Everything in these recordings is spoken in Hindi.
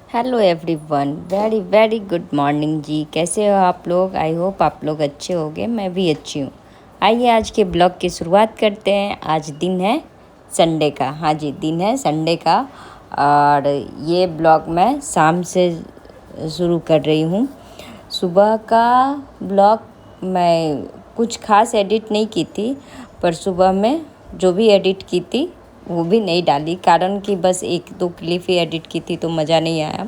Hello everyone, very very good morning जी। कैसे हो आप लोग? आई होप आप लोग अच्छे होंगे। मैं भी अच्छी हूँ। आइए आज के ब्लॉग की शुरुआत करते हैं। आज दिन है संडे का। हाँ जी, दिन है संडे का। और ये ब्लॉग मैं शाम से शुरू कर रही हूँ। सुबह का ब्लॉग मैं कुछ खास एडिट नहीं की थी, पर सुबह में जो भी एडिट की थी वो भी नहीं डाली, कारण कि बस एक दो क्लिप ही एडिट की थी तो मज़ा नहीं आया।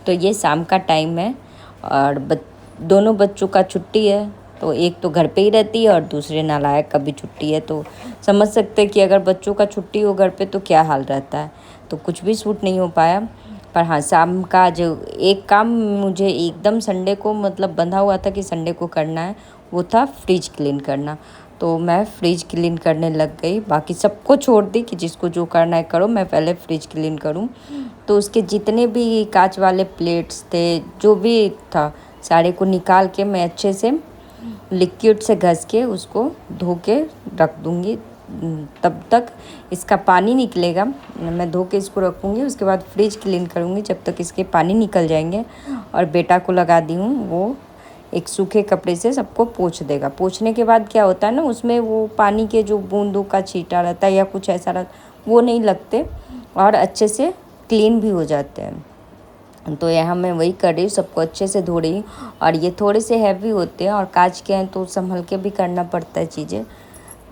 तो ये शाम का टाइम है और दोनों बच्चों का छुट्टी है, तो एक तो घर पे ही रहती है और दूसरे नालायक का भी छुट्टी है। तो समझ सकते हैं कि अगर बच्चों का छुट्टी हो घर पे तो क्या हाल रहता है। तो कुछ भी शूट नहीं हो पाया। पर हाँ, शाम का जो एक काम मुझे एकदम संडे को मतलब बंधा हुआ था कि संडे को करना है, वो था फ्रिज क्लीन करना। तो मैं फ्रिज क्लीन करने लग गई। बाकी सबको छोड़ दी कि जिसको जो करना है करो, मैं पहले फ्रिज क्लीन करूं। तो उसके जितने भी कांच वाले प्लेट्स थे, जो भी था, सारे को निकाल के मैं अच्छे से लिक्विड से घस के उसको धो के रख दूँगी। तब तक इसका पानी निकलेगा, मैं धो के इसको रखूँगी। उसके बाद फ्रिज क्लीन करूँगी जब तक इसके पानी निकल जाएंगे। और बेटा को लगा दी हूँ, वो एक सूखे कपड़े से सबको पोंछ देगा। पोंछने के बाद क्या होता है ना, उसमें वो पानी के जो बूंदों का छींटा रहता है या कुछ ऐसा रहता, वो नहीं लगते और अच्छे से क्लीन भी हो जाते हैं। तो यहाँ मैं वही कर रही हूँ, सबको अच्छे से धो रही हूँ। और ये थोड़े से हैवी होते हैं और कांच के हैं तो संभल के भी करना पड़ता है चीज़ें,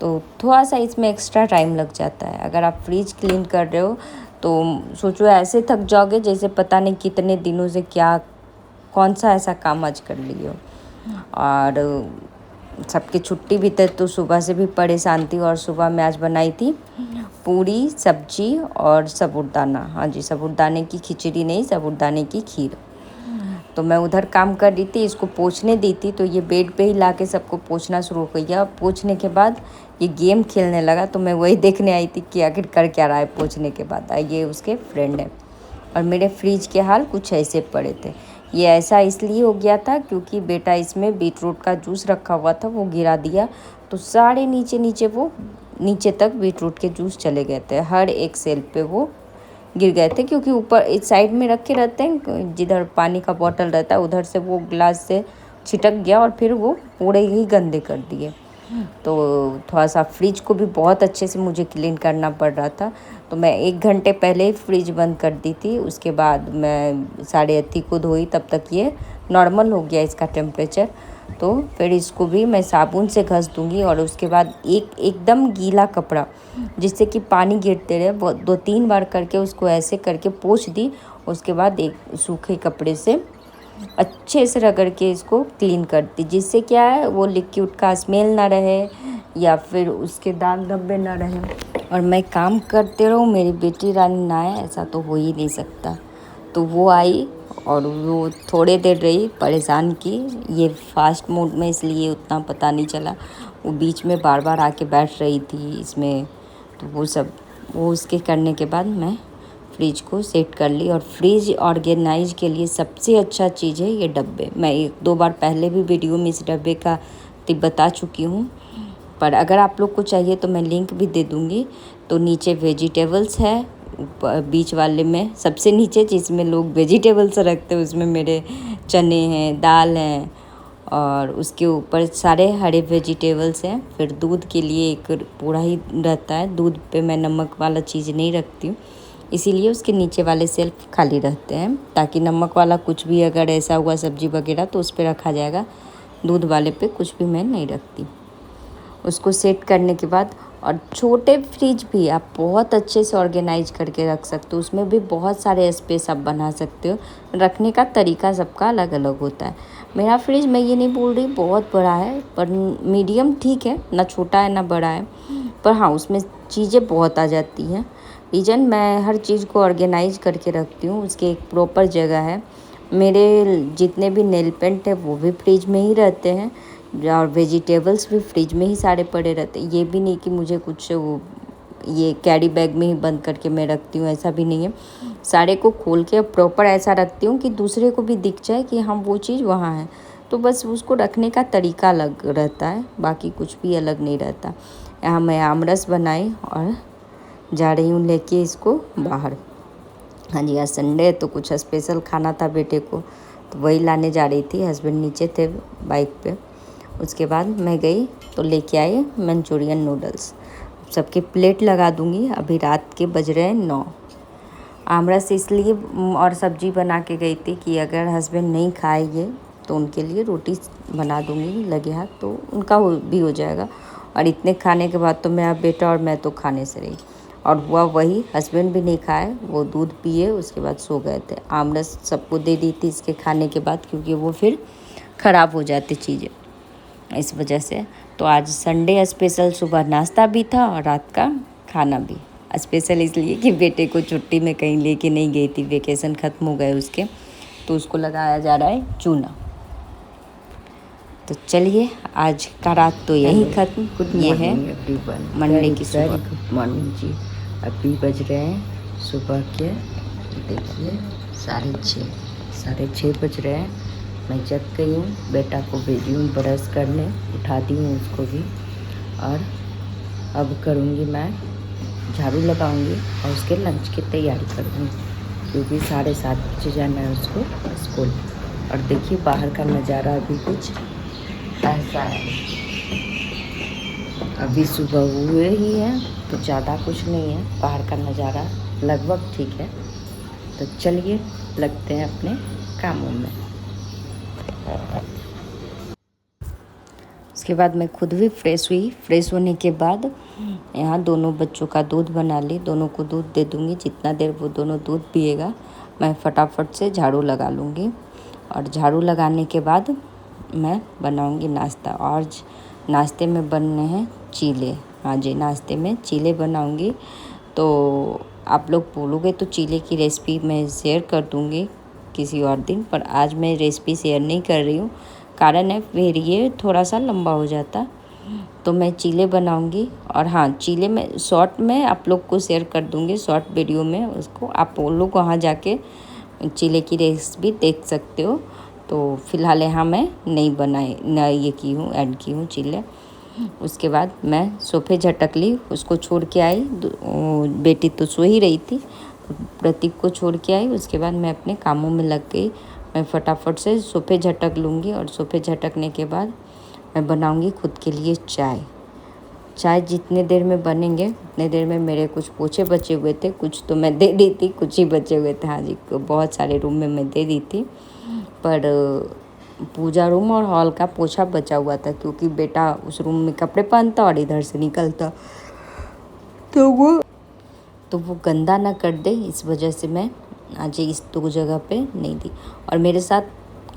तो थोड़ा सा इसमें एक्स्ट्रा टाइम लग जाता है। अगर आप फ्रिज क्लीन कर रहे हो तो सोचो ऐसे थक जाओगे जैसे पता नहीं कितने दिनों से क्या कौन सा ऐसा काम आज कर लिए हो। और सबकी छुट्टी भी थी तो सुबह से भी परेशान थी। और सुबह में आज बनाई थी पूरी सब्जी और साबूदाना। हाँ जी, साबूदाने की खिचड़ी नहीं, साबूदाने की खीर। तो मैं उधर काम कर रही थी, इसको पोंछने दी थी, तो ये बेड पे ही लाके सबको पोंछना शुरू कर दिया। पोंछने के बाद ये गेम खेलने लगा, तो मैं वही देखने आई थी कि आखिर कर क्या रहा है पोंछने के बाद। ये उसके फ्रेंड है। और मेरे फ्रिज के हाल कुछ ऐसे पड़े थे। ये ऐसा इसलिए हो गया था क्योंकि बेटा इसमें बीटरूट का जूस रखा हुआ था, वो गिरा दिया, तो सारे नीचे नीचे वो नीचे तक बीटरूट के जूस चले गए थे। हर एक सेल पे वो गिर गए थे, क्योंकि ऊपर इस साइड में रखे रहते हैं, जिधर पानी का बोतल रहता है उधर से वो ग्लास से छिटक गया और फिर वो पूरे ही गंदे कर दिए। तो थोड़ा सा फ्रिज को भी बहुत अच्छे से मुझे क्लीन करना पड़ रहा था। तो मैं 1 घंटे पहले ही फ्रिज बंद कर दी थी। उसके बाद मैं साढ़े अत्ती को धोई, तब तक ये नॉर्मल हो गया इसका टेम्परेचर। तो फिर इसको भी मैं साबुन से घस दूँगी और उसके बाद एकदम गीला कपड़ा जिससे कि पानी गिरते रहे, वो 2-3 बार करके उसको ऐसे करके पोंछ दी। उसके बाद एक सूखे कपड़े से अच्छे से रगड़ के इसको क्लीन करती, जिससे क्या है वो लिक्विड का स्मेल ना रहे या फिर उसके दाग धब्बे ना रहे। और मैं काम करते रहूँ, मेरी बेटी रानी ना आए, ऐसा तो हो ही नहीं सकता। तो वो आई और वो थोड़े देर रही, परेशान की। ये फास्ट मोड में इसलिए उतना पता नहीं चला, वो बीच में बार बार आके बैठ रही थी इसमें। तो वो उसके करने के बाद मैं फ्रिज को सेट कर ली। और फ्रिज ऑर्गेनाइज के लिए सबसे अच्छा चीज़ है ये डब्बे। मैं 1-2 बार पहले भी वीडियो में इस डब्बे का टिप बता चुकी हूँ, पर अगर आप लोग को चाहिए तो मैं लिंक भी दे दूँगी। तो नीचे वेजिटेबल्स है, बीच वाले में सबसे नीचे जिसमें लोग वेजिटेबल्स रखते हैं उसमें मेरे चने हैं, दाल हैं, और उसके ऊपर सारे हरे वेजिटेबल्स हैं। फिर दूध के लिए एक पूरा ही रहता है, दूध पे मैं नमक वाला चीज़ नहीं रखती हूँ, इसीलिए उसके नीचे वाले सेल्फ खाली रहते हैं, ताकि नमक वाला कुछ भी अगर ऐसा हुआ सब्जी वगैरह तो उस पर रखा जाएगा। दूध वाले पे कुछ भी मैं नहीं रखती। उसको सेट करने के बाद, और छोटे फ्रिज भी आप बहुत अच्छे से ऑर्गेनाइज करके रख सकते हो, उसमें भी बहुत सारे स्पेस आप बना सकते हो। रखने का तरीका सबका अलग अलग होता है। मेरा फ्रिज, मैं ये नहीं बोल रही बहुत बड़ा है, पर मीडियम ठीक है, ना छोटा है ना बड़ा है, पर हाँ उसमें चीज़ें बहुत आ जाती हैं। रीज़न, मैं हर चीज़ को ऑर्गेनाइज करके रखती हूँ, उसकी एक प्रॉपर जगह है। मेरे जितने भी नेल पेंट है वो भी फ्रिज में ही रहते हैं, और वेजिटेबल्स भी फ्रिज में ही सारे पड़े रहते हैं। ये भी नहीं कि मुझे कुछ वो ये कैरी बैग में ही बंद करके मैं रखती हूँ, ऐसा भी नहीं है। सारे को खोल के प्रॉपर ऐसा रखती हूँ कि दूसरे को भी दिख जाए कि हाँ वो चीज़ वहाँ है। तो बस उसको रखने का तरीका अलग रहता है, बाकी कुछ भी अलग नहीं रहता। यहाँ मैं आमरस बनाई और जा रही हूँ लेके इसको बाहर। हाँ जी, आज संडे है तो कुछ स्पेशल खाना था बेटे को, तो वही लाने जा रही थी। हस्बैंड नीचे थे बाइक पे। उसके बाद मैं गई तो लेके आई मंचूरियन नूडल्स। सबकी प्लेट लगा दूँगी। अभी रात के बज रहे हैं 9। आमरस इसलिए और सब्जी बना के गई थी कि अगर हस्बैंड नहीं खाएंगे तो उनके लिए रोटी बना दूँगी लगे हाथ, तो उनका भी हो जाएगा। और इतने खाने के बाद तो मेरा बेटा और मैं तो खाने से रही, और हुआ वही, हस्बैंड भी नहीं खाए, वो दूध पिए उसके बाद सो गए थे। आमरस सबको दे दी थी इसके खाने के बाद, क्योंकि वो फिर ख़राब हो जाती चीज़ें, इस वजह से। तो आज संडे स्पेशल, सुबह नाश्ता भी था और रात का खाना भी स्पेशल, इसलिए कि बेटे को छुट्टी में कहीं लेके नहीं गई थी, वेकेशन ख़त्म हो गए उसके, तो उसको लगाया जा रहा है चूना। तो चलिए, आज का रात तो यही ख़त्म। ये है मंडे की सुबह। गुड मॉर्निंग जी। अभी बज रहे हैं सुबह के, देखिए 6:30, 6:30 बज रहे हैं। मैं जग गई हूँ, बेटा को भेजी हूँ ब्रश करने, उठा दी हूँ उसको भी, और अब करूँगी मैं झाड़ू लगाऊंगी और उसके लंच की तैयारी करूँगी, क्योंकि 7:30 बजे जाना है उसको स्कूल। और देखिए बाहर का नज़ारा अभी कुछ ऐसा है। अभी सुबह हुए ही है तो ज़्यादा कुछ नहीं है, बाहर का नज़ारा लगभग ठीक है। तो चलिए लगते हैं अपने कामों में। उसके बाद मैं खुद भी फ्रेश हुई। फ्रेश होने के बाद यहाँ दोनों बच्चों का दूध बना ली, दोनों को दूध दे दूँगी। जितना देर वो दोनों दूध पिएगा मैं फटाफट से झाड़ू लगा लूँगी, और झाड़ू लगाने के बाद मैं बनाऊँगी नाश्ता। और नाश्ते में बनने हैं चीले। हाँ जी, नाश्ते में चीले बनाऊँगी। तो आप लोग बोलोगे तो चीले की रेसिपी मैं शेयर कर दूँगी किसी और दिन, पर आज मैं रेसिपी शेयर नहीं कर रही हूँ, कारण है फिर ये थोड़ा सा लंबा हो जाता। तो मैं चीले बनाऊंगी, और हाँ, चीले में शॉर्ट में आप लोग को शेयर कर दूंगी, शॉर्ट वीडियो में उसको आप लोग वहाँ जाके चीले की रेसिपी देख सकते हो। तो फ़िलहाल यहाँ मैं नहीं बनाई, न ये की हूँ, ऐड की हूँ चीले। उसके बाद मैं सोफे झटक ली, उसको छोड़ के आई। बेटी तो सो ही रही थी, प्रतीक को छोड़ के आई। उसके बाद मैं अपने कामों में लग गई। मैं फटाफट से सोफे झटक लूँगी, और सोफे झटकने के बाद मैं बनाऊँगी खुद के लिए चाय। चाय जितने देर में बनेंगे उतने देर में मेरे कुछ पोछे बचे हुए थे, कुछ तो मैं दे दी थी, कुछ ही बचे हुए थे। हाँ जी, बहुत सारे रूम में मैं दे दी थी, पर पूजा रूम और हॉल का पोछा बचा हुआ था, क्योंकि बेटा उस रूम में कपड़े पहनता और इधर से निकलता, तो वो गंदा ना कर दे, इस वजह से मैं आज इस 2 जगह पे नहीं दी। और मेरे साथ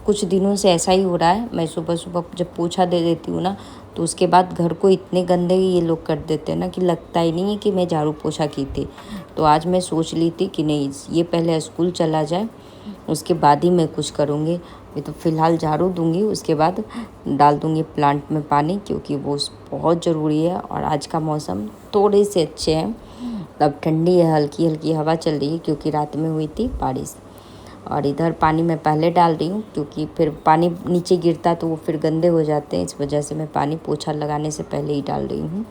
कुछ दिनों से ऐसा ही हो रहा है, मैं सुबह सुबह जब पोछा दे देती हूँ ना, तो उसके बाद घर को इतने गंदे ये लोग कर देते हैं ना कि लगता ही नहीं है कि मैं झाड़ू पोछा की थी। तो आज मैं सोच ली थी कि नहीं, ये पहले स्कूल चला जाए, उसके बाद ही मैं कुछ करूँगी। अभी तो फ़िलहाल झाड़ू दूँगी, उसके बाद डाल दूँगी प्लांट में पानी, क्योंकि वो बहुत ज़रूरी है। और आज का मौसम थोड़े से अच्छे हैं, तब ठंडी है, हल्की हल्की हवा चल रही है, क्योंकि रात में हुई थी बारिश। और इधर पानी मैं पहले डाल रही हूँ, क्योंकि फिर पानी नीचे गिरता तो वो फिर गंदे हो जाते हैं, इस वजह से मैं पानी पोछा लगाने से पहले ही डाल रही हूँ।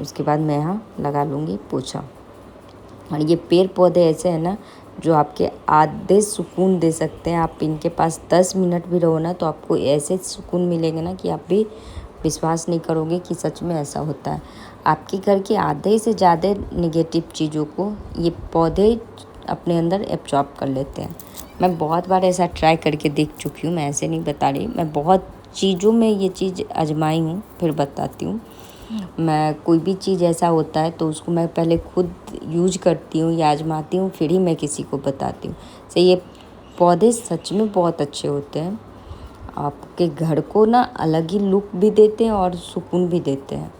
उसके बाद मैं यहाँ लगा लूँगी पोछा। और ये पेड़ पौधे ऐसे हैं ना जो आपके आधे सुकून दे सकते हैं। आप इनके पास 10 मिनट भी रहो ना, तो आपको ऐसे सुकून मिलेंगे ना कि आप भी विश्वास नहीं करोगे कि सच में ऐसा होता है। आपके घर के आधे से ज़्यादा नेगेटिव चीज़ों को ये पौधे अपने अंदर एब्जॉर्ब कर लेते हैं। मैं बहुत बार ऐसा ट्राई करके देख चुकी हूँ, मैं ऐसे नहीं बता रही, मैं बहुत चीज़ों में ये चीज़ आजमाई हूँ, फिर बताती हूँ। मैं कोई भी चीज़ ऐसा होता है तो उसको मैं पहले खुद यूज करती हूँ या आजमाती हूँ, फिर ही मैं किसी को बताती हूँ। से ये पौधे सच में बहुत अच्छे होते हैं, आपके घर को ना अलग ही लुक भी देते हैं और सुकून भी देते हैं।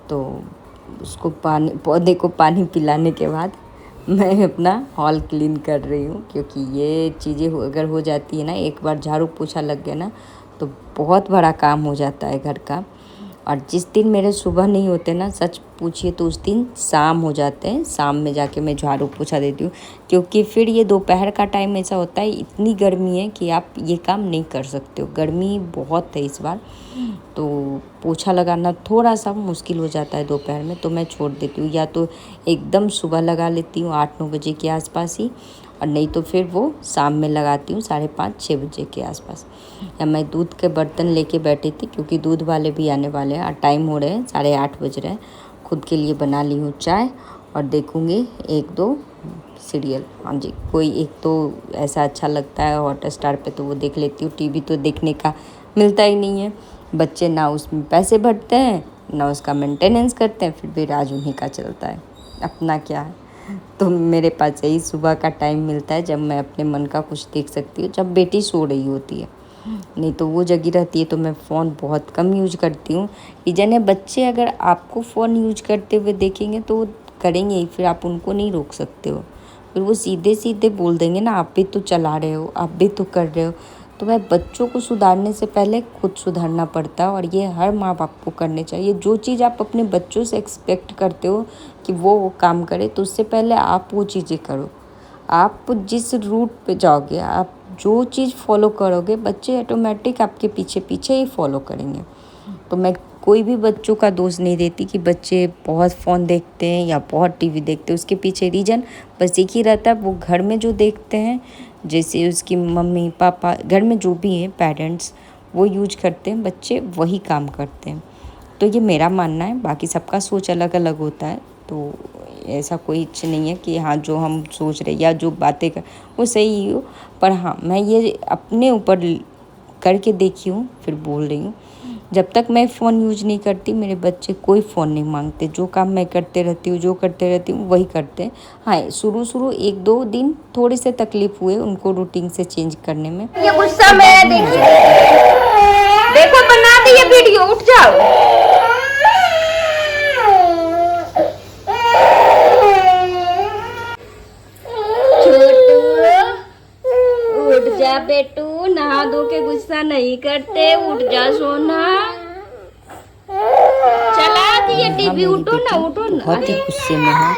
तो उसको पानी, पौधे को पानी पिलाने के बाद मैं अपना हॉल क्लीन कर रही हूँ, क्योंकि ये चीज़ें अगर हो जाती है ना, एक बार झाड़ू पोछा लग गया ना, तो बहुत बड़ा काम हो जाता है घर का। और जिस दिन मेरे सुबह नहीं होते ना, सच पूछिए तो उस दिन शाम हो जाते हैं। शाम में जाके मैं झाड़ू पोछा देती हूँ, क्योंकि फिर ये दोपहर का टाइम ऐसा होता है, इतनी गर्मी है कि आप ये काम नहीं कर सकते हो। गर्मी बहुत है इस बार, तो पोछा लगाना थोड़ा सा मुश्किल हो जाता है दोपहर में, तो मैं छोड़ देती हूँ। या तो एकदम सुबह लगा लेती हूँ 8-9 बजे के आसपास ही, और नहीं तो फिर वो शाम में लगाती हूँ 5:30-6 बजे के आसपास। या मैं दूध के बर्तन लेके बैठी थी, क्योंकि दूध वाले भी आने वाले हैं और टाइम हो रहे हैं 8:30 बज रहे हैं। खुद के लिए बना ली हूँ चाय और देखूँगी 1-2 सीरियल। हाँ जी, कोई एक तो ऐसा अच्छा लगता है हॉटस्टार पे, तो वो देख लेती हूँ। टीवी तो देखने का मिलता ही नहीं है, बच्चे ना उसमें पैसे भरते हैं ना उसका मेंटेनेंस करते हैं, फिर भी राज उन्हीं का चलता है, अपना क्या है। तो मेरे पास यही सुबह का टाइम मिलता है, जब मैं अपने मन का कुछ देख सकती हूँ, जब बेटी सो रही होती है। नहीं तो वो जगी रहती है, तो मैं फ़ोन बहुत कम यूज करती हूँ। रीज़न है, बच्चे अगर आपको फ़ोन यूज करते हुए देखेंगे तो वो करेंगे ही, फिर आप उनको नहीं रोक सकते हो। फिर वो सीधे सीधे बोल देंगे ना, आप भी तो चला रहे हो, आप भी तो कर रहे हो। तो वह बच्चों को सुधारने से पहले खुद सुधरना पड़ता है, और ये हर माँ बाप को करने चाहिए। जो चीज़ आप अपने बच्चों से एक्सपेक्ट करते हो कि वो काम करे, तो उससे पहले आप वो चीज़ें करो। आप जिस रूट पे जाओगे, आप जो चीज़ फॉलो करोगे, बच्चे ऑटोमेटिक आपके पीछे पीछे ही फॉलो करेंगे। तो मैं कोई भी बच्चों का दोष नहीं देती कि बच्चे बहुत फ़ोन देखते हैं या बहुत टीवी देखते हैं। उसके पीछे रीज़न बस एक ही रहता है, वो घर में जो देखते हैं, जैसे उसकी मम्मी पापा, घर में जो भी हैं पेरेंट्स, वो यूज करते हैं, बच्चे वही काम करते हैं। तो ये मेरा मानना है, बाकी सबका सोच अलग अलग होता है। तो ऐसा कोई इच्छा नहीं है कि हाँ जो हम सोच रहे या जो बातें कर वो सही हो, पर हाँ मैं ये अपने ऊपर करके देखी हूँ, फिर बोल रही हूँ। जब तक मैं फ़ोन यूज नहीं करती, मेरे बच्चे कोई फ़ोन नहीं मांगते। जो काम मैं करते रहती हूँ, जो करते रहती हूँ, वही करते हैं। हाँ, शुरू 1-2 दिन थोड़े से तकलीफ़ हुए उनको रूटीन से चेंज करने में। ये गुस्सा में देखो बना दी ये वीडियो, उठ जाओ। उठ जा बेटू, नहा धो के गुस्सा नहीं करते, उठ जा सोना। चला दिए टीवी, उठो ना, उठो ना। बहुत ही गुस्से में है,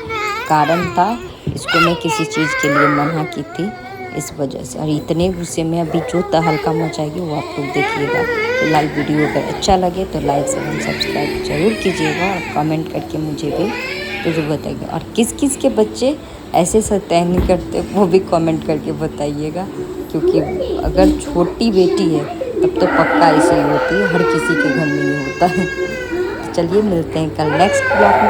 कारण था इसको मैं किसी चीज़ के लिए मना की थी, इस वजह से। और इतने गुस्से में अभी जो तहलका मचाएगी वो आप लोग देखिएगा। फिलहाल वीडियो अगर अच्छा लगे तो लाइक शेयर सब्सक्राइब जरूर कीजिएगा, और कमेंट करके मुझे भी जरूर बताइएगा। और किस किस के बच्चे ऐसे सतैनी करते वो भी कमेंट करके बताइएगा, क्योंकि अगर छोटी बेटी है तब तो पक्का ऐसे ही होती है, हर किसी के घर में ये होता है। तो चलिए मिलते हैं कल नेक्स्ट ब्लॉग में।